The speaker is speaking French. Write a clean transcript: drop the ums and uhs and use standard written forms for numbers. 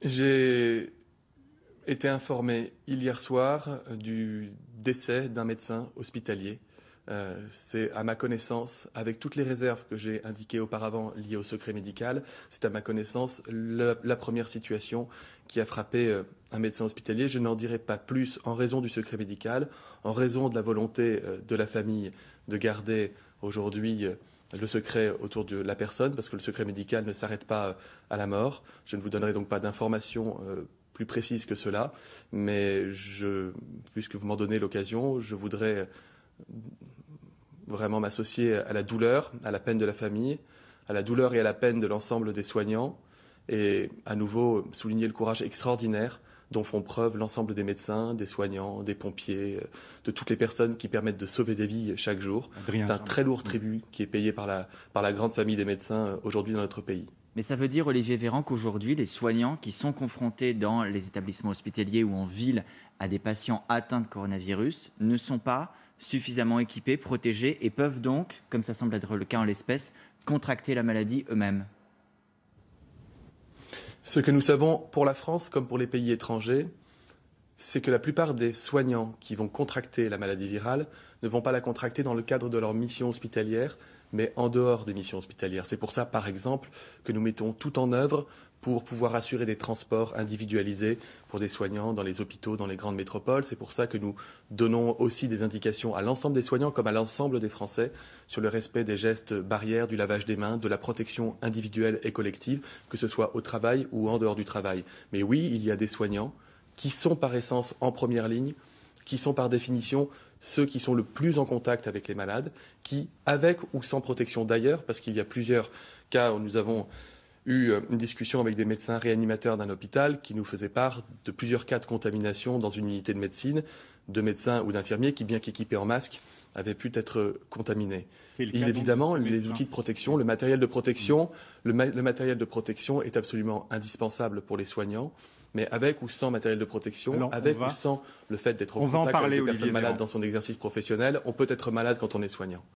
J'ai été informé hier soir du décès d'un médecin hospitalier. C'est à ma connaissance, avec toutes les réserves que j'ai indiquées auparavant liées au secret médical, c'est à ma connaissance la première situation qui a frappé un médecin hospitalier. Je n'en dirai pas plus en raison du secret médical, en raison de la volonté de la famille de garder aujourd'hui le secret autour de la personne, parce que le secret médical ne s'arrête pas à la mort. Je ne vous donnerai donc pas d'informations plus précises que cela, mais puisque vous m'en donnez l'occasion, je voudrais vraiment m'associer à la douleur, à la peine de la famille, à la douleur et à la peine de l'ensemble des soignants, et à nouveau souligner le courage extraordinaire dont font preuve l'ensemble des médecins, des soignants, des pompiers, de toutes les personnes qui permettent de sauver des vies chaque jour. C'est un très lourd tribut qui est payé par la grande famille des médecins aujourd'hui dans notre pays. Mais ça veut dire, Olivier Véran, qu'aujourd'hui, les soignants qui sont confrontés dans les établissements hospitaliers ou en ville à des patients atteints de coronavirus ne sont pas suffisamment équipés, protégés et peuvent donc, comme ça semble être le cas en l'espèce, contracter la maladie eux-mêmes. Ce que nous savons pour la France comme pour les pays étrangers, c'est que la plupart des soignants qui vont contracter la maladie virale ne vont pas la contracter dans le cadre de leur mission hospitalière, mais en dehors des missions hospitalières. C'est pour ça, par exemple, que nous mettons tout en œuvre pour pouvoir assurer des transports individualisés pour des soignants dans les hôpitaux, dans les grandes métropoles. C'est pour ça que nous donnons aussi des indications à l'ensemble des soignants comme à l'ensemble des Français sur le respect des gestes barrières, du lavage des mains, de la protection individuelle et collective, que ce soit au travail ou en dehors du travail. Mais oui, il y a des soignants qui sont par essence en première ligne, qui sont par définition ceux qui sont le plus en contact avec les malades, qui, avec ou sans protection d'ailleurs, parce qu'il y a plusieurs cas où nous avons eu une discussion avec des médecins réanimateurs d'un hôpital qui nous faisaient part de plusieurs cas de contamination dans une unité de médecine, de médecins ou d'infirmiers qui, bien qu'équipés en masque, avaient pu être contaminés. Évidemment, les outils de protection, le matériel de protection, le matériel de protection est absolument indispensable pour les soignants. Mais avec ou sans matériel de protection, ou sans le fait d'être en contact avec des personnes malades dans son exercice professionnel, on peut être malade quand on est soignant.